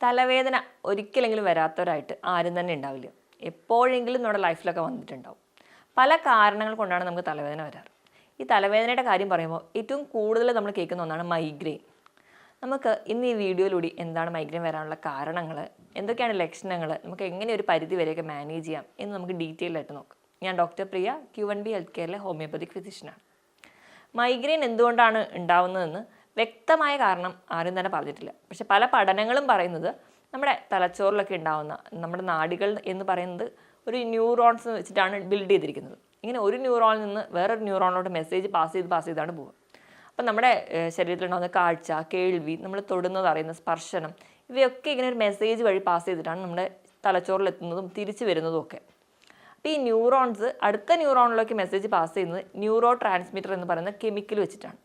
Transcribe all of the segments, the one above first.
തലവേദന ഒരിക്കലെങ്കിലും വരാത്തവരായിട്ട് ആരും തന്നെ ഉണ്ടാവില്ല. എപ്പോഴെങ്കിലും നമ്മുടെ ലൈഫിലൊക്കെ വന്നിട്ടുണ്ടാവും. പല കാരണങ്ങൾ കൊണ്ടാണ് നമുക്ക് തലവേദന വരാറ്. ഈ തലവേദനയുടെ കാര്യം പറയുമ്പോൾ ഏറ്റവും കൂടുതൽ നമ്മൾ കേൾക്കുന്ന ഒന്നാണ് മൈഗ്രെയിൻ. നമുക്ക് ഇന്ന് ഈ വീഡിയോയിലൂടെ എന്താണ് മൈഗ്രെയിൻ വരാനുള്ള കാരണങ്ങൾ, എന്തൊക്കെയാണ് ലക്ഷണങ്ങൾ, നമുക്ക് എങ്ങനെ ഒരു പരിധി വരെയൊക്കെ മാനേജ് ചെയ്യാം എന്ന് നമുക്ക് ഡീറ്റെയിൽ ആയിട്ട് നോക്കാം. ഞാൻ ഡോക്ടർ പ്രിയ, Q1B ഹെൽത്ത് കെയറിലെ ഹോമിയോപ്പതിക് ഫിസിഷ്യനാണ്. മൈഗ്രെയിൻ എന്തുകൊണ്ടാണ് ഉണ്ടാവുന്നതെന്ന് വ്യക്തമായ കാരണം ആരും തന്നെ പറഞ്ഞിട്ടില്ല. പക്ഷെ പല പഠനങ്ങളും പറയുന്നത് നമ്മുടെ തലച്ചോറിലൊക്കെ ഉണ്ടാവുന്ന നമ്മുടെ നാഡികൾ എന്ന് പറയുന്നത് ഒരു ന്യൂറോൺസ് വെച്ചിട്ടാണ് ബിൽഡ് ചെയ്തിരിക്കുന്നത്. ഇങ്ങനെ ഒരു ന്യൂറോണിൽ നിന്ന് വേറൊരു ന്യൂറോണിലോട്ട് മെസ്സേജ് പാസ് ചെയ്താണ് പോവുക. അപ്പം നമ്മുടെ ശരീരത്തിലുണ്ടാകുന്ന കാഴ്ച, കേൾവി, നമ്മൾ തൊടുന്നത്, അറിയുന്ന സ്പർശനം, ഇവയൊക്കെ ഇങ്ങനെ ഒരു മെസ്സേജ് വഴി പാസ് ചെയ്തിട്ടാണ് നമ്മുടെ തലച്ചോറിലെത്തുന്നതും തിരിച്ചു വരുന്നതും ഒക്കെ. അപ്പോൾ ഈ ന്യൂറോൺസ് അടുത്ത ന്യൂറോണിലേക്ക് മെസ്സേജ് പാസ് ചെയ്യുന്നത് ന്യൂറോ ട്രാൻസ്മിറ്റർ എന്ന് പറയുന്ന കെമിക്കൽ വെച്ചിട്ടാണ്.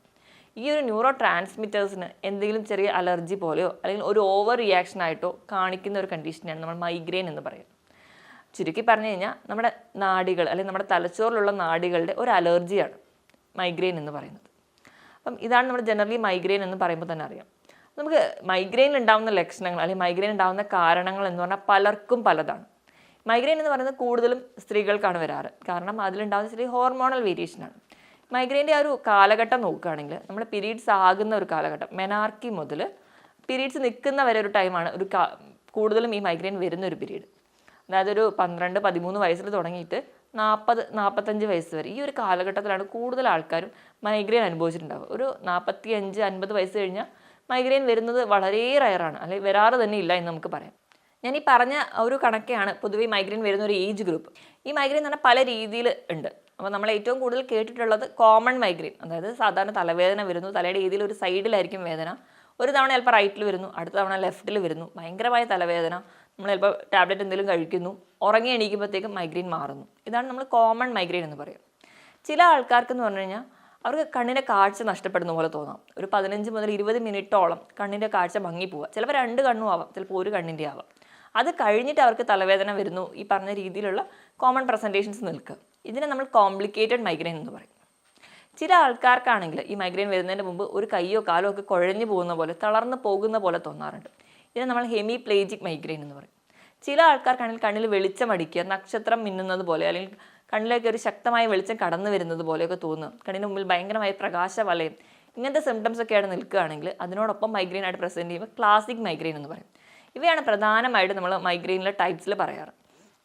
ഈ ഒരു ന്യൂറോ ട്രാൻസ്മിറ്റേഴ്സിന് എന്തെങ്കിലും ചെറിയ അലർജി പോലെയോ അല്ലെങ്കിൽ ഒരു ഓവർ റിയാക്ഷൻ ആയിട്ടോ കാണിക്കുന്ന ഒരു കണ്ടീഷനാണ് നമ്മൾ മൈഗ്രെയിൻ എന്ന് പറയുന്നത്. ചുരുക്കി പറഞ്ഞു കഴിഞ്ഞാൽ നമ്മുടെ നാഡികൾ അല്ലെങ്കിൽ നമ്മുടെ തലച്ചോറിലുള്ള നാഡികളുടെ ഒരു അലർജിയാണ് മൈഗ്രെയിൻ എന്ന് പറയുന്നത്. അപ്പം ഇതാണ് നമ്മൾ ജനറലി മൈഗ്രെയിൻ എന്ന് പറയുമ്പോൾ തന്നെ അറിയാം. നമുക്ക് മൈഗ്രെയിൻ ഉണ്ടാകുന്ന ലക്ഷണങ്ങൾ അല്ലെങ്കിൽ മൈഗ്രെയിൻ ഉണ്ടാകുന്ന കാരണങ്ങൾ എന്ന് പറഞ്ഞാൽ പലർക്കും പലതാണ്. മൈഗ്രെയിൻ എന്ന് പറയുന്നത് കൂടുതലും സ്ത്രീകൾക്കാണ് വരാറ്. കാരണം അതിലുണ്ടാകുന്ന ചെറിയ ഹോർമോണൽ വേരിയേഷനാണ്. മൈഗ്രെയിൻ്റെ ആ ഒരു കാലഘട്ടം നോക്കുകയാണെങ്കിൽ നമ്മൾ പീരീഡ്സ് ആകുന്ന ഒരു കാലഘട്ടം, മെനാർക്കി മുതൽ പീരീഡ്സ് നിൽക്കുന്ന വരെ ഒരു ടൈമാണ് കൂടുതലും ഈ മൈഗ്രെയിൻ വരുന്ന ഒരു പീരീഡ്. അതായത് ഒരു 12-13 വയസ്സിൽ തുടങ്ങിയിട്ട് 40-45 വയസ്സ് വരെ ഈ ഒരു കാലഘട്ടത്തിലാണ് കൂടുതൽ ആൾക്കാരും മൈഗ്രെയിൻ അനുഭവിച്ചിട്ടുണ്ടാവുക. ഒരു 45-50 വയസ്സ് കഴിഞ്ഞാൽ മൈഗ്രെയിൻ വരുന്നത് വളരെ റയറാണ്, അല്ലെങ്കിൽ വരാറ് തന്നെ ഇല്ല എന്ന് നമുക്ക് പറയാം. ഞാൻ ഈ പറഞ്ഞ ഒരു കണക്കെയാണ് പൊതുവെ മൈഗ്രെയിൻ വരുന്ന ഒരു ഏജ് ഗ്രൂപ്പ്. ഈ മൈഗ്രെയിൻ എന്ന് പറഞ്ഞാൽ പല രീതിയിൽ ഉണ്ട്. അപ്പോൾ നമ്മൾ ഏറ്റവും കൂടുതൽ കേട്ടിട്ടുള്ളത് കോമൺ മൈഗ്രെയിൻ, അതായത് സാധാരണ തലവേദന വരുന്നു, തലയുടെ ഏതെങ്കിലും ഒരു സൈഡിലായിരിക്കും വേദന. ഒരു തവണ ചിലപ്പോൾ റൈറ്റിൽ വരുന്നു, അടുത്ത തവണ ലെഫ്റ്റിൽ വരുന്നു, ഭയങ്കരമായ തലവേദന, നമ്മൾ ചിലപ്പോൾ ടാബ്ലറ്റ് എന്തെങ്കിലും കഴിക്കുന്നു, ഉറങ്ങി എണീക്കുമ്പോഴത്തേക്കും മൈഗ്രെയിൻ മാറുന്നു. ഇതാണ് നമ്മൾ കോമൺ മൈഗ്രെയിൻ എന്ന് പറയും. ചില ആൾക്കാർക്ക് എന്ന് പറഞ്ഞു കഴിഞ്ഞാൽ അവർക്ക് കണ്ണിൻ്റെ കാഴ്ച നഷ്ടപ്പെടുന്ന പോലെ തോന്നാം. ഒരു 15 മുതൽ 20 മിനിറ്റോളം കണ്ണിൻ്റെ കാഴ്ച ഭംഗിപ്പോവുക. ചിലപ്പോൾ 2 കണ്ണും ആവാം, ചിലപ്പോൾ ഒരു കണ്ണിൻ്റെ ആവാം. അത് കഴിഞ്ഞിട്ട് അവർക്ക് തലവേദന വരുന്നു, ഈ പറഞ്ഞ രീതിയിലുള്ള കോമൺ പ്രസൻറ്റേഷൻസ് നിൽക്കുക. ഇതിനെ നമ്മൾ കോംപ്ലിക്കേറ്റഡ് മൈഗ്രെയിൻ എന്ന് പറയും. ചില ആൾക്കാർക്കാണെങ്കിൽ ഈ മൈഗ്രെയിൻ വരുന്നതിന് മുമ്പ് ഒരു കയ്യോ കാലോ ഒക്കെ കുഴഞ്ഞു പോകുന്ന പോലെ, തളർന്നു പോകുന്ന പോലെ തോന്നാറുണ്ട്. ഇതിനെ നമ്മൾ ഹെമിപ്ലേജിക് മൈഗ്രെയിൻ എന്ന് പറയും. ചില ആൾക്കാർക്കാണെങ്കിൽ കണ്ണിൽ വെളിച്ചം അടിക്കുക, നക്ഷത്രം മിന്നുന്നത് പോലെ, അല്ലെങ്കിൽ കണ്ണിലേക്ക് ഒരു ശക്തമായ വെളിച്ചം കടന്നു വരുന്നത് പോലെയൊക്കെ തോന്നുക, കണ്ണിന് മുമ്പിൽ ഭയങ്കരമായ പ്രകാശവലയം, ഇങ്ങനത്തെ സിംറ്റംസ് ഒക്കെയാണ് നിൽക്കുകയാണെങ്കിൽ അതിനോടൊപ്പം മൈഗ്രെയിൻ ആയിട്ട് പ്രസൻറ്റ് ചെയ്യുമ്പോൾ ക്ലാസിക് മൈഗ്രെയിൻ എന്ന് പറയും. ഇവയാണ് പ്രധാനമായിട്ട് നമ്മൾ മൈഗ്രെയിനിലെ ടൈപ്സിൽ പറയാറ്.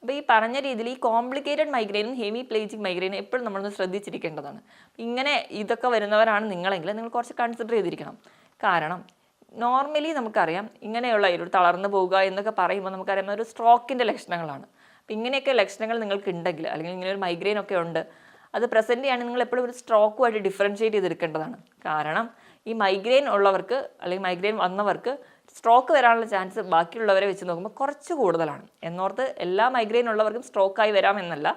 അപ്പോൾ ഈ പറഞ്ഞ രീതിയിൽ ഈ കോംപ്ലിക്കേറ്റഡ് മൈഗ്രെയിനും ഹെമിപ്ലേജിക് മൈഗ്രെയിനും എപ്പോഴും നമ്മളൊന്ന് ശ്രദ്ധിച്ചിരിക്കേണ്ടതാണ്. ഇങ്ങനെ ഇതൊക്കെ വരുന്നവരാണ് നിങ്ങളെങ്കിൽ നിങ്ങൾ കുറച്ച് കൺസിഡർ ചെയ്തിരിക്കണം. കാരണം നോർമലി നമുക്കറിയാം ഇങ്ങനെയുള്ള ഒരു തളർന്നു പോവുക എന്നൊക്കെ പറയുമ്പോൾ നമുക്കറിയാം ഒരു സ്ട്രോക്കിൻ്റെ ലക്ഷണങ്ങളാണ്. അപ്പോൾ ഇങ്ങനെയൊക്കെ ലക്ഷണങ്ങൾ നിങ്ങൾക്ക് ഉണ്ടെങ്കിൽ, അല്ലെങ്കിൽ ഇങ്ങനെ ഒരു മൈഗ്രെയിൻ ഒക്കെ ഉണ്ട്, അത് പ്രസൻറ്റ് ചെയ്യുകയാണെങ്കിൽ നിങ്ങൾ എപ്പോഴും ഒരു സ്ട്രോക്കുമായിട്ട് ഡിഫറൻഷ്യേറ്റ് ചെയ്തെടുക്കേണ്ടതാണ്. കാരണം ഈ മൈഗ്രെയിൻ ഉള്ളവർക്ക് അല്ലെങ്കിൽ മൈഗ്രെയിൻ വന്നവർക്ക് സ്ട്രോക്ക് വരാനുള്ള ചാൻസ് ബാക്കിയുള്ളവരെ വെച്ച് നോക്കുമ്പോൾ കുറച്ച് കൂടുതലാണ്. എന്നോർത്ത് എല്ലാ മൈഗ്രെയിൻ ഉള്ളവർക്കും സ്ട്രോക്കായി വരാമെന്നല്ല,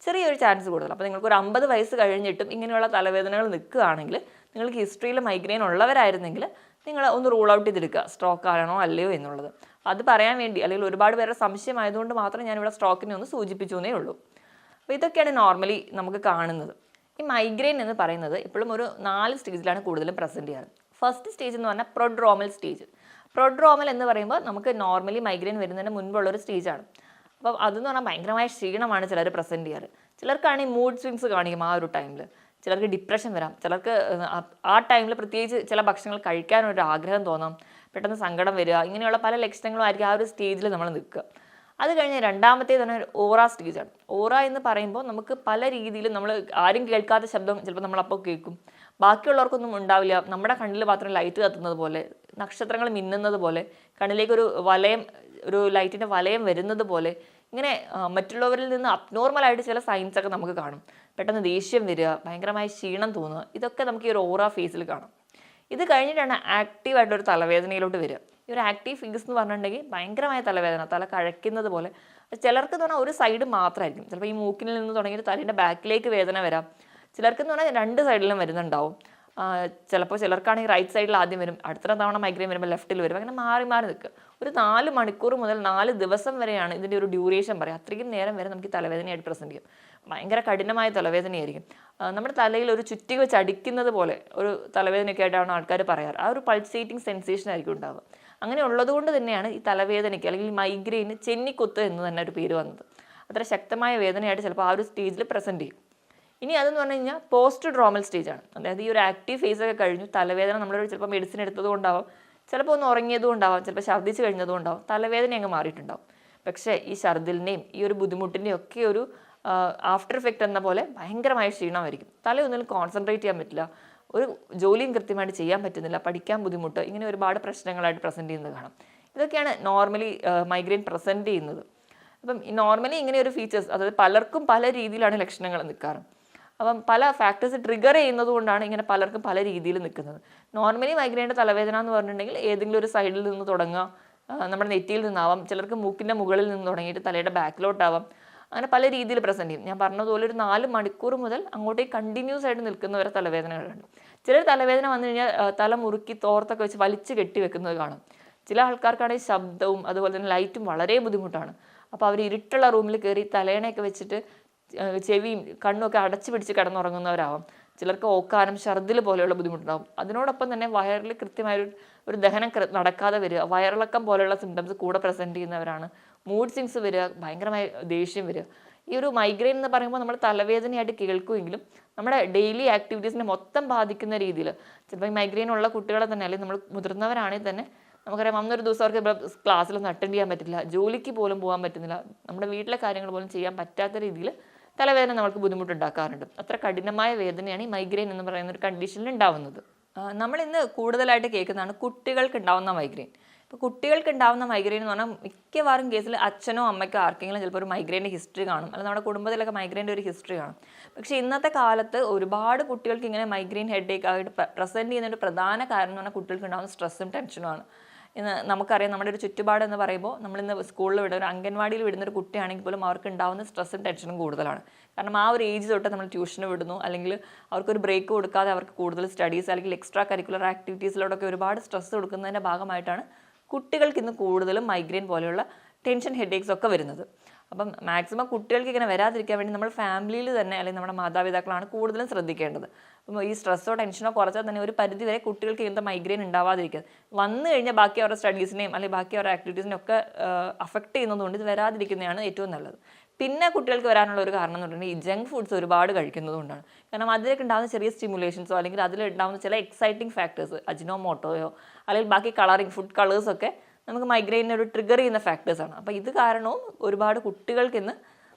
ചെറിയൊരു ചാൻസ് കൂടുതൽ. അപ്പോൾ നിങ്ങൾക്കൊരു 50 വയസ്സ് കഴിഞ്ഞിട്ടും ഇങ്ങനെയുള്ള തലവേദനകൾ നിൽക്കുകയാണെങ്കിൽ, നിങ്ങൾക്ക് ഹിസ്റ്ററിയിൽ മൈഗ്രെയിൻ ഉള്ളവരായിരുന്നെങ്കിൽ നിങ്ങൾ ഒന്ന് റൂൾ ഔട്ട് ചെയ്തെടുക്കുക, സ്ട്രോക്ക് ആണോ അല്ലയോ എന്നുള്ളത്. അത് പറയാൻ വേണ്ടി, അല്ലെങ്കിൽ ഒരുപാട് പേരുടെ സംശയമായതുകൊണ്ട് മാത്രം ഞാനിവിടെ സ്ട്രോക്കിനെ ഒന്ന് സൂചിപ്പിച്ചു എന്നേ ഉള്ളൂ. അപ്പോൾ ഇതൊക്കെയാണ് നോർമലി നമുക്ക് കാണുന്നത്. ഈ മൈഗ്രെയിൻ എന്ന് പറയുന്നത് എപ്പോഴും ഒരു 4 സ്റ്റേജിലാണ് കൂടുതലും പ്രസൻറ്റ് ചെയ്യാറ്. ഫസ്റ്റ് സ്റ്റേജ് എന്ന് പറഞ്ഞാൽ പ്രൊഡ്രോമൽ സ്റ്റേജ്. പ്രൊഡ്രോമൽ എന്ന് പറയുമ്പോൾ നമുക്ക് നോർമലി മൈഗ്രെയിൻ വരുന്നതിന് മുൻപുള്ളൊരു സ്റ്റേജാണ്. അപ്പം അതെന്ന് പറഞ്ഞാൽ ഭയങ്കരമായ ക്ഷീണമാണ് ചിലർ പ്രസൻറ്റ് ചെയ്യാറ്. ചിലർക്കാണെങ്കിൽ മൂഡ് സ്വിങ്സ് കാണിക്കും ആ ഒരു ടൈമിൽ. ചിലർക്ക് ഡിപ്രഷൻ വരാം, ചിലർക്ക് ആ ടൈമിൽ പ്രത്യേകിച്ച് ചില ഭക്ഷണങ്ങൾ കഴിക്കാനൊരു ആഗ്രഹം തോന്നാം, പെട്ടെന്ന് സങ്കടം വരിക, ഇങ്ങനെയുള്ള പല ലക്ഷണങ്ങളും ആയിരിക്കും ആ ഒരു സ്റ്റേജിൽ നമ്മൾ നിൽക്കുക. അത് കഴിഞ്ഞ് രണ്ടാമത്തേത് തന്നെ ഒരു ഓറ സ്റ്റേജാണ്. ഓറ എന്ന് പറയുമ്പോൾ നമുക്ക് പല രീതിയിലും നമ്മൾ ആരും കേൾക്കാത്ത ശബ്ദം ചിലപ്പോൾ നമ്മളപ്പോൾ കേൾക്കും, ബാക്കിയുള്ളവർക്കൊന്നും ഉണ്ടാവില്ല. നമ്മുടെ കണ്ണിൽ മാത്രം ലൈറ്റ് കത്തുന്നത് പോലെ, നക്ഷത്രങ്ങൾ മിന്നുന്നത് പോലെ, കണ്ണിലേക്കൊരു വലയം, ഒരു ലൈറ്റിൻ്റെ വലയം വരുന്നത് പോലെ, ഇങ്ങനെ മറ്റുള്ളവരിൽ നിന്ന് അബ്നോർമലായിട്ട് ചില സൈൻസ് ഒക്കെ നമുക്ക് കാണും. പെട്ടെന്ന് ദേഷ്യം വരിക, ഭയങ്കരമായ ക്ഷീണം തോന്നുക, ഇതൊക്കെ നമുക്ക് ഈ ഒരു ഓറ ഫേസിൽ കാണാം. ഇത് കഴിഞ്ഞിട്ടാണ് ആക്റ്റീവായിട്ടൊരു തലവേദനയിലോട്ട് വരിക. ഈ ഒരു ആക്റ്റീവ് ഫേസ് എന്ന് പറഞ്ഞിട്ടുണ്ടെങ്കിൽ ഭയങ്കരമായ തലവേദന, തല കഴക്കുന്നത് പോലെ. ചിലർക്ക് എന്ന് പറഞ്ഞാൽ ഒരു സൈഡ് മാത്രമായിരിക്കും, ചിലപ്പോൾ ഈ മൂക്കിൽ നിന്ന് തുടങ്ങിയിട്ട് തലേൻ്റെ ബാക്കിലേക്ക് വേദന വരാം. ചിലർക്ക് എന്ന് പറഞ്ഞാൽ 2 സൈഡിലും വരുന്നുണ്ടാവും. ചിലപ്പോൾ ചിലർക്കാണെങ്കിൽ റൈറ്റ് സൈഡിൽ ആദ്യം വരും, അടുത്ത തവണ മൈഗ്രെയിൻ വരുമ്പോൾ ലെഫ്റ്റിൽ വരും, അങ്ങനെ മാറി മാറി നിൽക്കുക. ഒരു 4 മണിക്കൂർ മുതൽ 4 ദിവസം വരെയാണ് ഇതിൻ്റെ ഒരു ഡ്യൂറേഷൻ പറയുക. അത്രയും നേരം വരെ നമുക്ക് തലവേദനയായിട്ട് പ്രസൻറ്റ് ചെയ്യും. ഭയങ്കര കഠിനമായ തലവേദനയായിരിക്കും. നമ്മുടെ തലയിൽ ഒരു ചുറ്റിക വെച്ച് അടിക്കുന്നത് പോലെ ഒരു തലവേദനയൊക്കെ ആയിട്ടാണ് ആൾക്കാർ പറയാറ്. ആ ഒരു പൾസേറ്റിംഗ് സെൻസേഷൻ ആയിരിക്കും ഉണ്ടാവുക. അങ്ങനെ ഉള്ളതുകൊണ്ട് തന്നെയാണ് ഈ തലവേദനയ്ക്ക് അല്ലെങ്കിൽ മൈഗ്രെയിന് ചെന്നിക്കുത്ത് എന്ന് തന്നെ ഒരു പേര് വന്നത്. അത്ര ശക്തമായ വേദനയായിട്ട് ചിലപ്പോൾ ആ ഒരു സ്റ്റേജിൽ പ്രസൻറ്റ് ചെയ്യും. ഇനി അതെന്ന് പറഞ്ഞു കഴിഞ്ഞാൽ പോസ്റ്റ് ഡ്രോമൽ സ്റ്റേജാണ്. അതായത് ഈ ഒരു ആക്റ്റീവ് ഫേസൊക്കെ കഴിഞ്ഞു, തലവേദന നമ്മളൊരു ചിലപ്പോൾ മെഡിസിൻ എടുത്തതുകൊണ്ടാവാം, ചിലപ്പോൾ ഒന്ന് ഉറങ്ങിയതുകൊണ്ടാവാം, ചിലപ്പോൾ ഛർദ്ദിച്ച് കഴിഞ്ഞതുകൊണ്ടാവും തലവേദന അങ്ങ് മാറിയിട്ടുണ്ടാവും. പക്ഷേ ഈ ഛർദിലിൻ്റെയും ഈ ഒരു ബുദ്ധിമുട്ടിൻ്റെയും ഒക്കെ ഒരു ആഫ്റ്റർ എഫക്റ്റ് എന്ന പോലെ ഭയങ്കരമായ ക്ഷീണമായിരിക്കും. തലയൊന്നിലും കോൺസെൻട്രേറ്റ് ചെയ്യാൻ പറ്റില്ല, ഒരു ജോലിയും കൃത്യമായിട്ട് ചെയ്യാൻ പറ്റുന്നില്ല, പഠിക്കാൻ ബുദ്ധിമുട്ട്, ഇങ്ങനെ ഒരുപാട് പ്രശ്നങ്ങളായിട്ട് പ്രസൻറ്റ് ചെയ്യുന്നത് കാണാം. ഇതൊക്കെയാണ് നോർമലി മൈഗ്രെയിൻ പ്രസൻറ്റ് ചെയ്യുന്നത്. അപ്പം നോർമലി ഇങ്ങനെ ഒരു ഫീച്ചേഴ്സ്, അതായത് പലർക്കും പല രീതിയിലാണ് ലക്ഷണങ്ങൾ നിൽക്കാറ്. അപ്പം പല ഫാക്ടേഴ്സ് ട്രിഗർ ചെയ്യുന്നത് കൊണ്ടാണ് ഇങ്ങനെ പലർക്കും പല രീതിയിൽ നിൽക്കുന്നത്. നോർമലി മൈഗ്രെയിൻ്റെ തലവേദന എന്ന് പറഞ്ഞിട്ടുണ്ടെങ്കിൽ ഏതെങ്കിലും ഒരു സൈഡിൽ നിന്ന് തുടങ്ങുക, നമ്മുടെ നെറ്റിയിൽ നിന്നാവാം, ചിലർക്ക് മൂക്കിൻ്റെ മുകളിൽ നിന്ന് തുടങ്ങിയിട്ട് തലയുടെ ബാക്കിലോട്ടാവാം, അങ്ങനെ പല രീതിയിൽ പ്രസൻറ്റ് ചെയ്യും. ഞാൻ പറഞ്ഞതുപോലെ ഒരു 4 മണിക്കൂർ മുതൽ അങ്ങോട്ടേക്ക് കണ്ടിന്യൂസ് ആയിട്ട് നിൽക്കുന്നവരെ തലവേദനകളുണ്ട്. ചിലർ തലവേദന വന്നു കഴിഞ്ഞാൽ തല മുറുക്കി തോർത്തൊക്കെ വെച്ച് വലിച്ചു കെട്ടി വെക്കുന്നത് കാണും. ചില ആൾക്കാർക്കാണെങ്കിൽ ശബ്ദവും അതുപോലെ തന്നെ ലൈറ്റും വളരെ ബുദ്ധിമുട്ടാണ്. അപ്പോൾ അവർ ഇരുട്ടുള്ള റൂമിൽ കയറി തലേണയൊക്കെ വെച്ചിട്ട് ചെവിയും കണ്ണുമൊക്കെ അടച്ചു പിടിച്ച് കിടന്നുറങ്ങുന്നവരാവാം. ചിലർക്ക് ഓക്കാനം, ഛർദിൽ പോലെയുള്ള ബുദ്ധിമുട്ടുണ്ടാകും. അതിനോടൊപ്പം തന്നെ വയറിൽ കൃത്യമായൊരു ദഹനം നടക്കാതെ വരിക, വയറിളക്കം പോലെയുള്ള സിംറ്റംസ് കൂടെ പ്രസൻറ്റ് ചെയ്യുന്നവരാണ്. മൂഡ് സ്വിങ്സ് വരിക, ഭയങ്കരമായ ദേഷ്യം വരിക. ഈ ഒരു മൈഗ്രെയിൻ എന്ന് പറയുമ്പോൾ നമ്മൾ തലവേദനയായിട്ട് കേൾക്കുമെങ്കിലും നമ്മുടെ ഡെയിലി ആക്ടിവിറ്റീസിനെ മൊത്തം ബാധിക്കുന്ന രീതിയിൽ, ചിലപ്പോൾ ഈ മൈഗ്രെയിൻ ഉള്ള കുട്ടികളെ തന്നെ അല്ലെങ്കിൽ നമ്മൾ മുതിർന്നവരാണെങ്കിൽ തന്നെ നമുക്കറിയാം, അന്നൊരു ദിവസം അവർക്ക് ക്ലാസ്സിലൊന്നും അറ്റൻഡ് ചെയ്യാൻ പറ്റില്ല, ജോലിക്ക് പോലും പോകാൻ പറ്റുന്നില്ല, നമ്മുടെ വീട്ടിലെ കാര്യങ്ങൾ പോലും ചെയ്യാൻ പറ്റാത്ത രീതിയിൽ തലവേദന നമ്മൾക്ക് ബുദ്ധിമുട്ടുണ്ടാക്കാറുണ്ട്. അത്ര കഠിനമായ വേദനയാണ് ഈ മൈഗ്രെയിൻ എന്ന് പറയുന്ന ഒരു കണ്ടീഷനിൽ ഉണ്ടാവുന്നത്. നമ്മൾ ഇന്ന് കൂടുതലായിട്ട് കേൾക്കുന്നതാണ് കുട്ടികൾക്ക് ഉണ്ടാവുന്ന മൈഗ്രെയിൻ. ഇപ്പോൾ കുട്ടികൾക്ക് ഉണ്ടാവുന്ന മൈഗ്രെയിൻ എന്ന് പറഞ്ഞാൽ മിക്കവാറും കേസിൽ അച്ഛനോ അമ്മയ്ക്കോ ആർക്കെങ്കിലും ചിലപ്പോൾ ഒരു മൈഗ്രെയിൻ്റെ ഹിസ്റ്ററി കാണും, അല്ലെങ്കിൽ നമ്മുടെ കുടുംബത്തിലൊക്കെ മൈഗ്രെയിൻ്റെ ഒരു ഹിസ്റ്ററി കാണും. പക്ഷേ ഇന്നത്തെ കാലത്ത് ഒരുപാട് കുട്ടികൾക്ക് ഇങ്ങനെ മൈഗ്രെയിൻ ഹെഡേക്ക് ആയിട്ട് പ്രസൻറ്റ് ചെയ്യുന്ന ഒരു പ്രധാന കാരണം എന്ന് പറഞ്ഞാൽ കുട്ടികൾക്ക് ഉണ്ടാകുന്ന സ്ട്രെസ്സും ടെൻഷനുമാണ്. ഇന്ന് നമുക്കറിയാം, നമ്മുടെ ഒരു ചുറ്റുപാട് എന്ന് പറയുമ്പോൾ നമ്മളിന്ന് സ്കൂളിൽ വിടുന്ന ഒരു അംഗൻവാടിയിൽ വിടുന്ന ഒരു കുട്ടിയാണെങ്കിൽ പോലും അവർക്ക് ഉണ്ടാകുന്ന സ്ട്രെസ്സും ടെൻഷനും കൂടുതലാണ്. കാരണം ആ ഒരു ഏജ് തൊട്ട് നമ്മൾ ട്യൂഷന് വിടുന്നു, അല്ലെങ്കിൽ അവർക്കൊരു ബ്രേക്ക് കൊടുക്കാതെ അവർക്ക് കൂടുതൽ സ്റ്റഡീസ് അല്ലെങ്കിൽ എക്സ്ട്രാ കരിക്കുലർ ആക്ടിവിറ്റീസിലോടൊക്കെ ഒരുപാട് സ്ട്രെസ് കൊടുക്കുന്നതിൻ്റെ ഭാഗമായിട്ടാണ് കുട്ടികൾക്ക് ഇന്ന് കൂടുതലും മൈഗ്രെയിൻ പോലെയുള്ള ടെൻഷൻ ഹെഡേക്സ് ഒക്കെ വരുന്നത്. അപ്പം മാക്സിമം കുട്ടികൾക്ക് ഇങ്ങനെ വരാതിരിക്കാൻ വേണ്ടി നമ്മൾ ഫാമിലിയിൽ തന്നെ അല്ലെങ്കിൽ നമ്മുടെ മാതാപിതാക്കളാണ് കൂടുതലും ശ്രദ്ധിക്കേണ്ടത്. അപ്പം ഈ സ്ട്രെസ്സോ ടെൻഷനോ കുറച്ചാൽ തന്നെ ഒരു പരിധി വരെ കുട്ടികൾക്ക് ഇങ്ങനത്തെ മൈഗ്രെയിൻ ഉണ്ടാവാതിരിക്കുക. വന്നു കഴിഞ്ഞാൽ ബാക്കി അവരുടെ സ്റ്റഡീസിനെയും അല്ലെങ്കിൽ ബാക്കി അവരുടെ ആക്ടിവിറ്റീസിനെയും ഒക്കെ അഫക്റ്റ് ചെയ്യുന്നതുകൊണ്ട് ഇത് വരാതിരിക്കുന്നതാണ് ഏറ്റവും നല്ലത്. പിന്നെ കുട്ടികൾക്ക് വരാനുള്ള ഒരു കാരണം എന്ന് പറഞ്ഞിട്ടുണ്ടെങ്കിൽ ഈ ജങ്ക് ഫുഡ്സ് ഒരുപാട് കഴിക്കുന്നത് കൊണ്ടാണ്. കാരണം അതിലേക്ക് ഉണ്ടാകുന്ന ചെറിയ സ്റ്റിമുലേഷൻസോ അല്ലെങ്കിൽ അതിലുണ്ടാകുന്ന ചില എക്സൈറ്റിംഗ് ഫാക്ടേഴ്സ്, അജിനോമോട്ടോയോ അല്ലെങ്കിൽ ബാക്കി ഫുഡ് കളേഴ്സൊക്കെ നമുക്ക് മൈഗ്രെയിനെ ഒരു ട്രിഗർ ചെയ്യുന്ന ഫാക്ടേഴ്സാണ്. അപ്പോൾ ഇത് കാരണവും ഒരുപാട് കുട്ടികൾക്ക് ഇന്ന്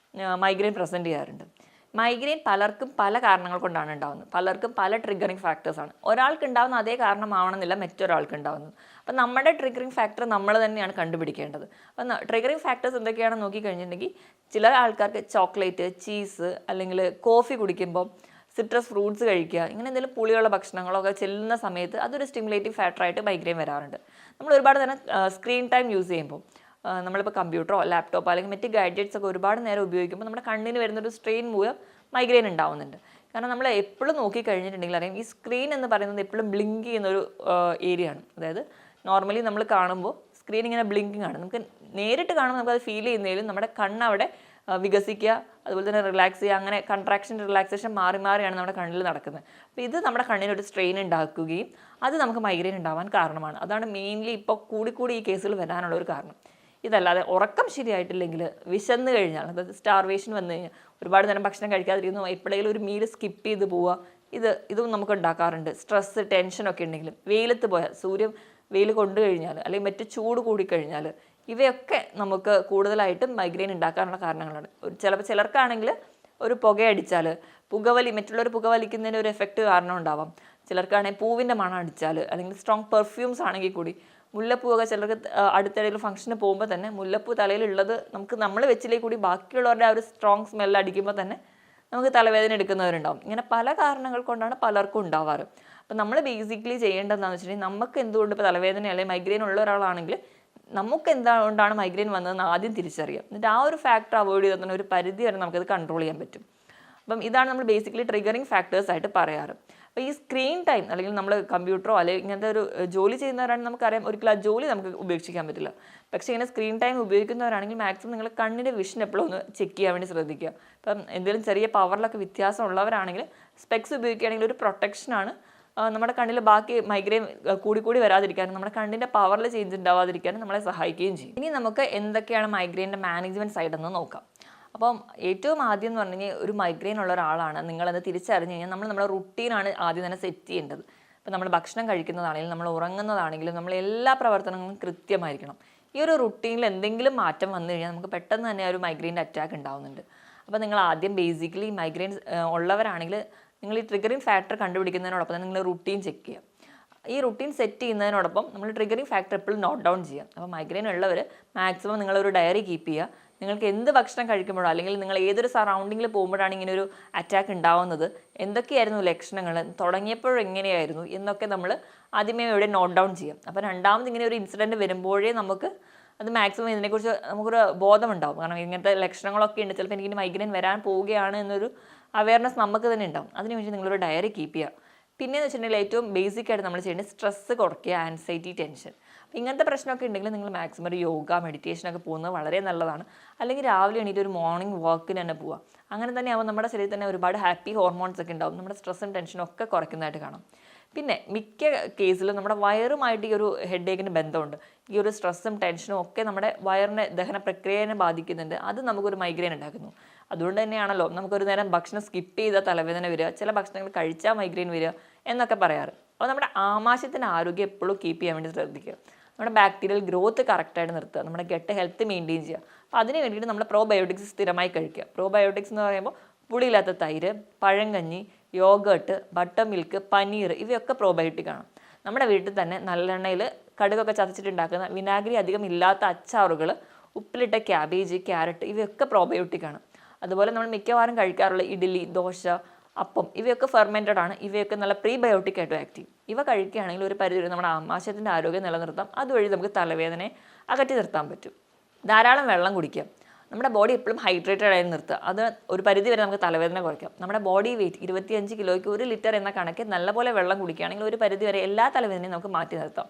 മൈഗ്രെയിൻ പ്രസൻറ്റ് ചെയ്യാറുണ്ട്. മൈഗ്രെയിൻ പലർക്കും പല കാരണങ്ങൾ കൊണ്ടാണ് ഉണ്ടാകുന്നത്. പലർക്കും പല ട്രിഗറിങ് ഫാക്ടേഴ്സാണ്. ഒരാൾക്ക് ഉണ്ടാകുന്ന അതേ കാരണമാവണമെന്നില്ല മറ്റൊരാൾക്ക് ഉണ്ടാകുന്നത്. അപ്പം നമ്മുടെ ട്രിഗറിങ് ഫാക്ടർ നമ്മൾ തന്നെയാണ് കണ്ടുപിടിക്കേണ്ടത്. അപ്പം ട്രിഗറിങ് ഫാക്ടേഴ്സ് എന്തൊക്കെയാണെന്ന് നോക്കിക്കഴിഞ്ഞിട്ടുണ്ടെങ്കിൽ ചില ആൾക്കാർക്ക് ചോക്ലേറ്റ്, ചീസ് അല്ലെങ്കിൽ കോഫി കുടിക്കുമ്പോൾ സിട്രസ് ഫ്രൂട്ട്സ് കഴിക്കുക, ഇങ്ങനെ എന്തെങ്കിലും പുളിയുള്ള ഭക്ഷണങ്ങളൊക്കെ ചെല്ലുന്ന സമയത്ത് അതൊരു സ്റ്റിമുലേറ്റീവ് ഫാക്ടറായിട്ട് മൈഗ്രെയിൻ വരാറുണ്ട്. നമ്മൾ ഒരുപാട് നേരം സ്ക്രീൻ ടൈം യൂസ് ചെയ്യുമ്പോൾ, നമ്മളിപ്പോൾ കമ്പ്യൂട്ടറോ ലാപ്ടോപ്പോ അല്ലെങ്കിൽ മറ്റ് ഗാഡ്ജറ്റ്സ് ഒക്കെ ഒരുപാട് നേരം ഉപയോഗിക്കുമ്പോൾ നമ്മുടെ കണ്ണിന് വരുന്നൊരു സ്ട്രെയിൻ മൂലം മൈഗ്രെയിൻ ഉണ്ടാവുന്നുണ്ട്. കാരണം നമ്മൾ എപ്പോഴും നോക്കിക്കഴിഞ്ഞിട്ടുണ്ടെങ്കിൽ അറിയാം, ഈ സ്ക്രീൻ എന്ന് പറയുന്നത് എപ്പോഴും ബ്ലിങ്ക് ചെയ്യുന്നൊരു ഏരിയ ആണ്. അതായത് നോർമലി നമ്മൾ കാണുമ്പോൾ സ്ക്രീൻ ഇങ്ങനെ ബ്ലിങ്കിങ് ആണ്. നമുക്ക് നേരിട്ട് കാണുമ്പോൾ നമുക്കത് ഫീൽ ചെയ്യുന്നതിലും നമ്മുടെ കണ്ണവിടെ വികസിക്കുക, അതുപോലെ തന്നെ റിലാക്സ് ചെയ്യുക, അങ്ങനെ കൺട്രാക്ഷൻ റിലാക്സേഷൻ മാറി മാറിയാണ് നമ്മുടെ കണ്ണിൽ നടക്കുന്നത്. അപ്പോൾ ഇത് നമ്മുടെ കണ്ണിനൊരു സ്ട്രെയിൻ ഉണ്ടാക്കുകയും അത് നമുക്ക് മൈഗ്രെയിൻ ഉണ്ടാവാൻ കാരണമാണ്. അതാണ് മെയിൻലി ഇപ്പോൾ കൂടിക്കൂടി ഈ കേസുകൾ വരാനുള്ള ഒരു കാരണം. ഇതല്ലാതെ ഉറക്കം ശരിയായിട്ടില്ലെങ്കിൽ, വിശന്ന് കഴിഞ്ഞാൽ, അതായത് സ്റ്റാർവേഷൻ വന്നു കഴിഞ്ഞാൽ, ഒരുപാട് നേരം ഭക്ഷണം കഴിക്കാതിരിക്കുന്നു, എപ്പോഴെങ്കിലും ഒരു മീൽ സ്കിപ്പ് ചെയ്ത് പോവുക, ഇതും നമുക്ക് ഉണ്ടാക്കാറുണ്ട്. സ്ട്രെസ്സ്, ടെൻഷനൊക്കെ ഉണ്ടെങ്കിലും, വെയിലത്ത് പോയാൽ വെയിൽ കൊണ്ടു കഴിഞ്ഞാൽ അല്ലെങ്കിൽ മറ്റ് ചൂട് കൂടിക്കഴിഞ്ഞാൽ, ഇവയൊക്കെ നമുക്ക് കൂടുതലായിട്ടും മൈഗ്രെയിൻ ഉണ്ടാക്കാനുള്ള കാരണങ്ങളാണ്. ചിലർക്കാണെങ്കിൽ ഒരു പുകയടിച്ചാൽ, മറ്റുള്ളവർ പുകവലിക്കുന്നതിന് ഒരു എഫക്റ്റ് കാരണം ഉണ്ടാവാം. ചിലർക്കാണെങ്കിൽ പൂവിൻ്റെ മണം അടിച്ചാൽ, അല്ലെങ്കിൽ സ്ട്രോങ് പെർഫ്യൂംസ് ആണെങ്കിൽ കൂടി, മുല്ലപ്പൂവൊക്കെ ചിലർക്ക് അടുത്തിടയിൽ ഫംഗ്ഷന് പോകുമ്പോൾ തന്നെ മുല്ലപ്പൂ തലയിലുള്ളത് നമ്മൾ വെച്ചിലേക്ക് കൂടി ബാക്കിയുള്ളവരുടെ ആ ഒരു സ്ട്രോങ് സ്മെല്ല് അടിക്കുമ്പോൾ തന്നെ നമുക്ക് തലവേദന എടുക്കുന്നവരുണ്ടാവും. ഇങ്ങനെ പല കാരണങ്ങൾ കൊണ്ടാണ് പലർക്കും ഉണ്ടാവാറ്. അപ്പം നമ്മൾ ബേസിക്കലി ചെയ്യേണ്ടതെന്ന് വെച്ചിട്ടുണ്ടെങ്കിൽ, നമുക്ക് എന്തുകൊണ്ട് ഇപ്പോൾ തലവേദന അല്ലെങ്കിൽ മൈഗ്രെയിൻ ഉള്ള ഒരാളാണെങ്കിൽ നമുക്ക് എന്തുകൊണ്ടാണ് മൈഗ്രെയിൻ വന്നതെന്ന് ആദ്യം തിരിച്ചറിയാം. എന്നിട്ട് ആ ഒരു ഫാക്ടർ അവോയ്ഡ് ചെയ്താൽ തന്നെ ഒരു പരിധി വരെ നമുക്കത് കൺട്രോൾ ചെയ്യാൻ പറ്റും. അപ്പം ഇതാണ് നമ്മൾ ബേസിക്കലി ട്രിഗറിങ് ഫാക്ടേഴ്സ് ആയിട്ട് പറയാറ്. അപ്പോൾ ഈ സ്ക്രീൻ ടൈം, അല്ലെങ്കിൽ നമ്മൾ കമ്പ്യൂട്ടറോ അല്ലെങ്കിൽ ഇങ്ങനത്തെ ഒരു ജോലി ചെയ്യുന്നവരാണെങ്കിൽ നമുക്കറിയാം ഒരിക്കലും ആ ജോലി നമുക്ക് ഉപേക്ഷിക്കാൻ പറ്റില്ല. പക്ഷേ ഇങ്ങനെ സ്ക്രീൻ ടൈം ഉപയോഗിക്കുന്നവരാണെങ്കിൽ മാക്സിമം നിങ്ങൾ കണ്ണിൻ്റെ വിഷൻ എപ്പോഴും ഒന്ന് ചെക്ക് ചെയ്യാൻ വേണ്ടി ശ്രദ്ധിക്കുക. ഇപ്പം എന്തെങ്കിലും ചെറിയ പവറിലൊക്കെ വ്യത്യാസം ഉള്ളവരാണെങ്കിൽ സ്പെക്സ് ഉപയോഗിക്കുകയാണെങ്കിൽ ഒരു പ്രൊട്ടക്ഷനാണ് നമ്മുടെ കണ്ണിൽ ബാക്കി മൈഗ്രെയിൻ കൂടി വരാതിരിക്കാനും നമ്മുടെ കണ്ണിൻ്റെ പവറിൽ ചേഞ്ച് ഉണ്ടാവാതിരിക്കാനും നമ്മളെ സഹായിക്കുകയും ചെയ്യും. ഇനി നമുക്ക് എന്തൊക്കെയാണ് മൈഗ്രെയിൻ്റെ മാനേജ്മെൻറ്റ് സൈഡ് എന്ന് നോക്കാം. അപ്പം ഏറ്റവും ആദ്യം എന്ന് പറഞ്ഞു കഴിഞ്ഞാൽ ഒരു മൈഗ്രെയിൻ ഉള്ള ഒരാളാണ് നിങ്ങളത് തിരിച്ചറിഞ്ഞ് കഴിഞ്ഞാൽ നമ്മുടെ റുട്ടീനാണ് ആദ്യം തന്നെ സെറ്റ് ചെയ്യേണ്ടത്. ഇപ്പം നമ്മൾ ഭക്ഷണം കഴിക്കുന്നതാണെങ്കിലും നമ്മൾ ഉറങ്ങുന്നതാണെങ്കിലും നമ്മൾ എല്ലാ പ്രവർത്തനങ്ങളും കൃത്യമായിരിക്കണം. ഈ ഒരു റുട്ടീനിൽ എന്തെങ്കിലും മാറ്റം വന്നു കഴിഞ്ഞാൽ നമുക്ക് പെട്ടെന്ന് തന്നെ ഒരു മൈഗ്രെയിൻ്റെ അറ്റാക്ക് ഉണ്ടാവുന്നുണ്ട്. അപ്പോൾ നിങ്ങൾ ആദ്യം ബേസിക്കലി മൈഗ്രെയിൻ ഉള്ളവരാണെങ്കിൽ നിങ്ങൾ ഈ ട്രിഗറിങ് ഫാക്ടർ കണ്ടുപിടിക്കുന്നതിനോടൊപ്പം തന്നെ നിങ്ങൾ റുട്ടീൻ ചെക്ക് ചെയ്യുക. ഈ റുട്ടീൻ സെറ്റ് ചെയ്യുന്നതിനോടൊപ്പം നമ്മൾ ട്രിഗറിങ് ഫാക്ടർ എപ്പോഴും നോട്ട് ഡൗൺ ചെയ്യുക. അപ്പോൾ മൈഗ്രെയിൻ ഉള്ളവർ മാക്സിമം നിങ്ങളൊരു ഡയറി കീപ്പ് ചെയ്യുക. നിങ്ങൾക്ക് എന്ത് ഭക്ഷണം കഴിക്കുമ്പോഴോ അല്ലെങ്കിൽ നിങ്ങൾ ഏതൊരു സറൗണ്ടിങ്ങിൽ പോകുമ്പോഴാണ് ഇങ്ങനെ ഒരു അറ്റാക്ക് ഉണ്ടാവുന്നത്, എന്തൊക്കെയായിരുന്നു ലക്ഷണങ്ങൾ, തുടങ്ങിയപ്പോഴും എങ്ങനെയായിരുന്നു എന്നൊക്കെ നമ്മൾ ആദ്യമേ ഇവിടെ നോട്ട് ഡൗൺ ചെയ്യാം. അപ്പോൾ രണ്ടാമത് ഇങ്ങനെ ഒരു ഇൻസിഡൻറ്റ് വരുമ്പോഴേ നമുക്ക് അത് മാക്സിമം ഇതിനെക്കുറിച്ച് നമുക്കൊരു ബോധമുണ്ടാവും. കാരണം ഇങ്ങനത്തെ ലക്ഷണങ്ങളൊക്കെ ഉണ്ട്, ചിലപ്പോൾ എനിക്ക് മൈഗ്രെയിൻ വരാൻ പോവുകയാണ് എന്നൊരു അവയർനെസ് നമുക്ക് തന്നെ ഉണ്ടാവും. അതിനുവേണ്ടി നിങ്ങളൊരു ഡയറി കീപ്പ് ചെയ്യുക. പിന്നെയെന്ന് വെച്ചിട്ടുണ്ടെങ്കിൽ ഏറ്റവും ബേസിക് ആയിട്ട് നമ്മൾ ചെയ്യേണ്ടത് സ്ട്രെസ്സ് കുറയ്ക്കുക, ആൻസൈറ്റി, ടെൻഷൻ. അപ്പോൾ ഇങ്ങനത്തെ പ്രശ്നമൊക്കെ ഉണ്ടെങ്കിൽ നിങ്ങൾ മാക്സിമം ഒരു യോഗ, മെഡിറ്റേഷനൊക്കെ പോകുന്നത് വളരെ നല്ലതാണ്. അല്ലെങ്കിൽ രാവിലെ എണീറ്റ് ഒരു മോർണിംഗ് വാക്കിന് തന്നെ പോവുക. അങ്ങനെ തന്നെ ആവുമ്പോൾ നമ്മുടെ ശരീരത്തിൽ തന്നെ ഒരുപാട് ഹാപ്പി ഹോർമോൺസ് ഒക്കെ ഉണ്ടാവും. നമ്മുടെ സ്ട്രെസ്സും ടെൻഷനും ഒക്കെ കുറയ്ക്കുന്നതായിട്ട് കാണാം. പിന്നെ മിക്ക കേസിലും നമ്മുടെ വയറുമായിട്ട് ഈ ഒരു ഹെഡേക്കിന് ബന്ധമുണ്ട്. ഈ ഒരു സ്ട്രെസ്സും ടെൻഷനും ഒക്കെ നമ്മുടെ വയറിനെ ദഹന പ്രക്രിയനെ ബാധിക്കുന്നുണ്ട്. അത് നമുക്കൊരു മൈഗ്രെയിൻ ഉണ്ടാക്കുന്നു. അതുകൊണ്ട് തന്നെയാണല്ലോ നമുക്കൊരു നേരം ഭക്ഷണം സ്കിപ്പ് ചെയ്താൽ തലവേദന വരിക, ചില ഭക്ഷണങ്ങൾ കഴിച്ചാൽ മൈഗ്രെയിൻ വരിക എന്നൊക്കെ പറയാറ്. അപ്പോൾ നമ്മുടെ ആമാശയത്തിൻ്റെ ആരോഗ്യം എപ്പോഴും കീപ്പ് ചെയ്യാൻ വേണ്ടി ശ്രദ്ധിക്കുക. നമ്മുടെ ബാക്ടീരിയൽ ഗ്രോത്ത് കറക്റ്റായിട്ട് നിർത്തുക, നമ്മുടെ ഗട്ട് ഹെൽത്ത് മെയിൻറ്റെയിൻ ചെയ്യുക. അപ്പോൾ അതിന് വേണ്ടിയിട്ട് നമ്മൾ പ്രോബയോട്ടിക്സ് സ്ഥിരമായി കഴിക്കുക. പ്രോബയോട്ടിക്സ് എന്ന് പറയുമ്പോൾ പുളിയില്ലാത്ത തൈര്, പഴങ്കഞ്ഞി, യോഗട്ട്, ബട്ടർ മിൽക്ക്, പനീർ ഇവയൊക്കെ പ്രോബയോട്ടിക്കാണ്. നമ്മുടെ വീട്ടിൽ തന്നെ നല്ലെണ്ണയിൽ കടുകൊക്കെ ചതച്ചിട്ടുണ്ടാക്കുന്ന വിനാഗിരി അധികം ഇല്ലാത്ത അച്ചാറുകൾ, ഉപ്പിലിട്ട ക്യാബേജ്, ക്യാരറ്റ് ഇവയൊക്കെ പ്രോബയോട്ടിക്കാണ്. അതുപോലെ നമ്മൾ മിക്കവാറും കഴിക്കാറുള്ള ഇഡ്ഡലി, ദോശ, അപ്പം ഇവയൊക്കെ ഫെർമെൻറ്റഡ് ആണ്. ഇവയൊക്കെ നല്ല പ്രീബയോട്ടിക് ആയിട്ടും ആക്റ്റീവ്. ഇവ കഴിക്കുകയാണെങ്കിൽ ഒരു പരിധി വരെ നമ്മുടെ ആമാശയത്തിൻ്റെ ആരോഗ്യം നിലനിർത്താം. അതുവഴി നമുക്ക് തലവേദനയെ അകറ്റി നിർത്താൻ പറ്റും. ധാരാളം വെള്ളം കുടിക്കുക. നമ്മുടെ ബോഡി എപ്പോഴും ഹൈഡ്രേറ്റഡ് ആയി നിർത്തുക. അത് ഒരു പരിധി വരെ നമുക്ക് തലവേദന കുറയ്ക്കാം. നമ്മുടെ ബോഡി വെയിറ്റ് 25 കിലോയ്ക്ക് 1 ലിറ്റർ എന്ന കണക്ക് നല്ലപോലെ വെള്ളം കുടിക്കുകയാണെങ്കിൽ ഒരു പരിധി വരെ എല്ലാ തലവേദനയും നമുക്ക് മാറ്റി നിർത്താം.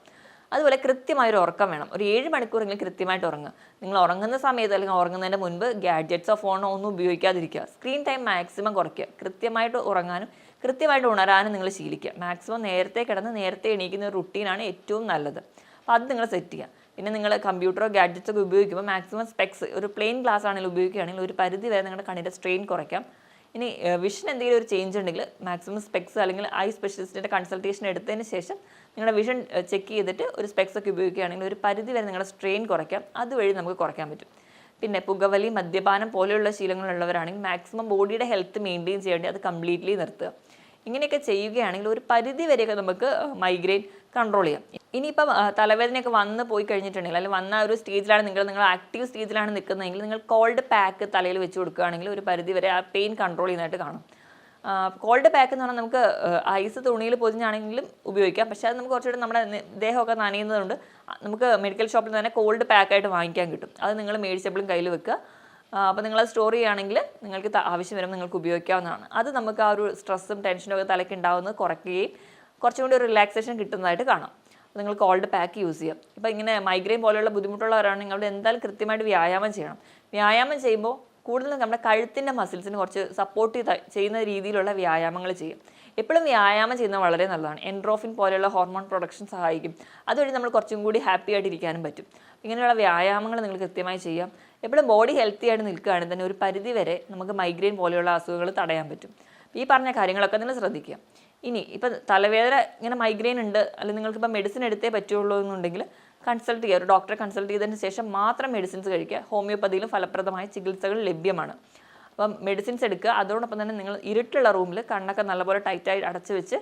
അതുപോലെ കൃത്യമായൊരു ഉറക്കം വേണം. ഒരു 7 മണിക്കൂറെങ്കിലും കൃത്യമായിട്ട് ഉറങ്ങുക. നിങ്ങൾ ഉറങ്ങുന്ന സമയത്ത് അല്ലെങ്കിൽ ഉറങ്ങുന്നതിന് മുൻപ് ഗാഡ്ജറ്റ്സോ ഫോണോ ഒന്നും ഉപയോഗിക്കാതിരിക്കുക. സ്ക്രീൻ ടൈം മാക്സിമം കുറയ്ക്കുക. കൃത്യമായിട്ട് ഉറങ്ങാനും കൃത്യമായിട്ട് ഉണരാനും നിങ്ങൾ ശീലിക്കുക. മാക്സിമം നേരത്തെ കിടന്ന് നേരത്തെ എണീക്കുന്ന ഒരു റുട്ടീനാണ് ഏറ്റവും നല്ലത്. അപ്പോൾ അത് നിങ്ങൾ സെറ്റ് ചെയ്യുക. പിന്നെ നിങ്ങൾ കമ്പ്യൂട്ടറോ ഗാഡ്ജറ്റ്സോ ഒക്കെ ഉപയോഗിക്കുമ്പോൾ മാക്സിമം സ്പെക്സ് ഒരു പ്ലെയിൻ ഗ്ലാസ് ആണെങ്കിൽ ഉപയോഗിക്കുകയാണെങ്കിൽ ഒരു പരിധി വരെ നിങ്ങളുടെ കണ്ണിൻ്റെ സ്ട്രെയിൻ കുറയ്ക്കാം. ഇനി വിഷൻ എന്തെങ്കിലും ഒരു ചേഞ്ച് ഉണ്ടെങ്കിൽ മാക്സിമം സ്പെക്സ് അല്ലെങ്കിൽ ഐ സ്പെഷ്യലിസ്റ്റിൻ്റെ കൺസൾട്ടേഷൻ എടുത്തതിന് ശേഷം നിങ്ങളുടെ വിഷൻ ചെക്ക് ചെയ്തിട്ട് ഒരു സ്പെക്സ് ഒക്കെ ഉപയോഗിക്കുകയാണെങ്കിൽ ഒരു പരിധി വരെ നിങ്ങളുടെ സ്ട്രെയിൻ കുറയ്ക്കാം. അതുവഴി നമുക്ക് കുറയ്ക്കാൻ പറ്റും. പിന്നെ പുകവലി, മദ്യപാനം പോലെയുള്ള ശീലങ്ങളുള്ളവരാണെങ്കിൽ മാക്സിമം ബോഡിയുടെ ഹെൽത്ത് മെയിൻറ്റെയിൻ ചെയ്യേണ്ടി അത് കംപ്ലീറ്റ്ലി നിർത്തുക. ഇങ്ങനെയൊക്കെ ചെയ്യുകയാണെങ്കിൽ ഒരു പരിധി വരെയൊക്കെ നമുക്ക് മൈഗ്രെയിൻ കൺട്രോൾ ചെയ്യാം. ഇനിയിപ്പം തലവേദനയൊക്കെ വന്ന് പോയി കഴിഞ്ഞിട്ടുണ്ടെങ്കിൽ അല്ലെങ്കിൽ വന്ന ഒരു സ്റ്റേജിലാണ് നിങ്ങൾ ആക്റ്റീവ് സ്റ്റേജിലാണ് നിൽക്കുന്നതെങ്കിൽ നിങ്ങൾ കോൾഡ് പാക്ക് തലയിൽ വെച്ച് കൊടുക്കുകയാണെങ്കിൽ ഒരു പരിധി വരെ ആ പെയിൻ കൺട്രോൾ ചെയ്യുന്നതായിട്ട് കാണും. കോൾഡ് പാക്ക് എന്ന് പറഞ്ഞാൽ നമുക്ക് ഐസ് തുണിയിൽ പൊതിഞ്ഞാണെങ്കിലും ഉപയോഗിക്കാം. പക്ഷേ അത് നമുക്ക് കുറച്ചുകൂടി നമ്മുടെ ദേഹമൊക്കെ നനയുന്നതുകൊണ്ട് നമുക്ക് മെഡിക്കൽ ഷോപ്പിൽ തന്നെ കോൾഡ് പാക്കായിട്ട് വാങ്ങിക്കാൻ കിട്ടും. അത് നിങ്ങൾ മേടിച്ചപ്പോഴും കയ്യിൽ വെക്കുക. അപ്പോൾ നിങ്ങളത് സ്റ്റോർ ചെയ്യുകയാണെങ്കിൽ നിങ്ങൾക്ക് ആവശ്യം വരുമ്പോൾ നിങ്ങൾക്ക് ഉപയോഗിക്കാവുന്നതാണ്. അത് നമുക്ക് ആ ഒരു സ്ട്രെസ്സും ടെൻഷനും ഒക്കെ തലയ്ക്ക് ഉണ്ടാവുന്നത് കുറയ്ക്കുകയും കുറച്ചും കൂടി ഒരു റിലാക്സേഷൻ കിട്ടുന്നതായിട്ട് കാണാം. അപ്പോൾ നിങ്ങൾ കോൾഡ് പാക്ക് യൂസ് ചെയ്യാം. ഇപ്പോൾ ഇങ്ങനെ മൈഗ്രെയിൻ പോലെയുള്ള ബുദ്ധിമുട്ടുള്ളവരാണെങ്കിൽ അവിടെ എന്തായാലും കൃത്യമായിട്ട് വ്യായാമം ചെയ്യണം. വ്യായാമം ചെയ്യുമ്പോൾ കൂടുതലും നമ്മുടെ കഴുത്തിൻ്റെ മസിൽസിന് കുറച്ച് സപ്പോർട്ട് ചെയ്യുന്ന രീതിയിലുള്ള വ്യായാമങ്ങൾ ചെയ്യും. എപ്പോഴും വ്യായാമം ചെയ്യുന്നത് വളരെ നല്ലതാണ്. എൻഡ്രോഫിൻ പോലെയുള്ള ഹോർമോൺ പ്രൊഡക്ഷൻ സഹായിക്കും. അതുവഴി നമ്മൾ കുറച്ചും കൂടി ഹാപ്പി ആയിട്ടിരിക്കാനും പറ്റും. ഇങ്ങനെയുള്ള വ്യായാമങ്ങൾ നിങ്ങൾ കൃത്യമായി ചെയ്യാം. എപ്പോഴും ബോഡി ഹെൽത്തി ആയിട്ട് നിൽക്കുകയാണെങ്കിൽ തന്നെ ഒരു പരിധി വരെ നമുക്ക് മൈഗ്രെയിൻ പോലെയുള്ള അസുഖങ്ങൾ തടയാൻ പറ്റും. ഈ പറഞ്ഞ കാര്യങ്ങളൊക്കെ നിങ്ങൾ ശ്രദ്ധിക്കുക. ഇനി ഇപ്പം തലവേദന ഇങ്ങനെ മൈഗ്രെയിൻ ഉണ്ട് അല്ലെങ്കിൽ നിങ്ങൾക്കിപ്പോൾ മെഡിസിൻ എടുത്തേ പറ്റുള്ളൂ എന്നുണ്ടെങ്കിൽ കൺസൾട്ട് ചെയ്യുക. ഒരു ഡോക്ടറെ കൺസൾട്ട് ചെയ്തതിന് ശേഷം മാത്രം മെഡിസിൻസ് കഴിക്കുക. ഹോമിയോപ്പതിയിലും ഫലപ്രദമായ ചികിത്സകൾ ലഭ്യമാണ്. അപ്പം മെഡിസിൻസ് എടുക്കുക. അതോടൊപ്പം തന്നെ നിങ്ങൾ ഇരുട്ടുള്ള റൂമിൽ കണ്ണൊക്കെ നല്ലപോലെ ടൈറ്റായി അടച്ചു വെച്ച്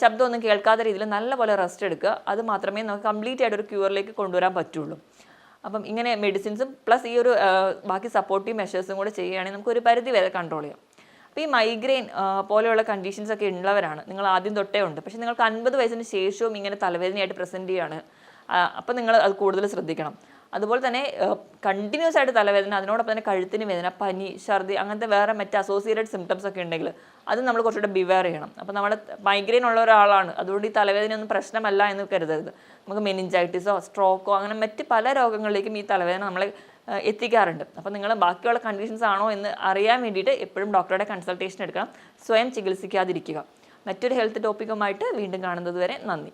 ശബ്ദമൊന്നും കേൾക്കാത്ത രീതിയിൽ നല്ലപോലെ റെസ്റ്റ് എടുക്കുക. അത് മാത്രമേ നമുക്ക് കംപ്ലീറ്റ് ആയിട്ട് ഒരു ക്യൂറിലേക്ക് കൊണ്ടുവരാൻ പറ്റുള്ളൂ. അപ്പം ഇങ്ങനെ മെഡിസിൻസും പ്ലസ് ഈ ഒരു ബാക്കി സപ്പോർട്ടീവ് മെഷേഴ്സും കൂടെ ചെയ്യുകയാണെങ്കിൽ നമുക്ക് ഒരു പരിധി വരെ കൺട്രോൾ ചെയ്യാം. അപ്പോൾ ഈ മൈഗ്രെയിൻ പോലെയുള്ള കണ്ടീഷൻസ് ഒക്കെ ഉള്ളവരാണ് നിങ്ങൾ ആദ്യം തൊട്ടേ ഉണ്ട്, പക്ഷേ നിങ്ങൾക്ക് 50 വയസ്സിന് ശേഷവും ഇങ്ങനെ തലവേദനയായിട്ട് പ്രസൻറ്റ് ചെയ്യുകയാണ്, അപ്പോൾ നിങ്ങൾ അത് കൂടുതൽ ശ്രദ്ധിക്കണം. അതുപോലെ തന്നെ കണ്ടിന്യൂസ് ആയിട്ട് തലവേദന, അതിനോടൊപ്പം തന്നെ കഴുത്തിന് വേദന, പനി, ഛർദി അങ്ങനത്തെ വേറെ മറ്റ് അസോസിയേറ്റഡ് സിംറ്റംസ് ഒക്കെ ഉണ്ടെങ്കിൽ അത് നമ്മൾ കുറച്ചുകൂടെ ബിവെയർ ചെയ്യണം. അപ്പോൾ നമ്മൾ മൈഗ്രെയിൻ ഉള്ള ഒരാളാണ്, അതുകൊണ്ട് ഈ തലവേദനയൊന്നും പ്രശ്നമല്ല എന്ന് കരുതരുത്. നമുക്ക് മെനിഞ്ചൈറ്റിസോ സ്ട്രോക്കോ അങ്ങനെ മറ്റ് പല രോഗങ്ങളിലേക്കും ഈ തലവേദന നമ്മളെ എത്തിക്കാറുണ്ട്. അപ്പോൾ നിങ്ങൾ ബാക്കിയുള്ള കണ്ടീഷൻസ് ആണോ എന്ന് അറിയാൻ വേണ്ടിയിട്ട് എപ്പോഴും ഡോക്ടറുടെ കൺസൾട്ടേഷൻ എടുക്കണം. സ്വയം ചികിത്സിക്കാതിരിക്കുക. മറ്റൊരു ഹെൽത്ത് ടോപ്പിക്കുമായിട്ട് വീണ്ടും കാണുന്നത് വരെ നന്ദി.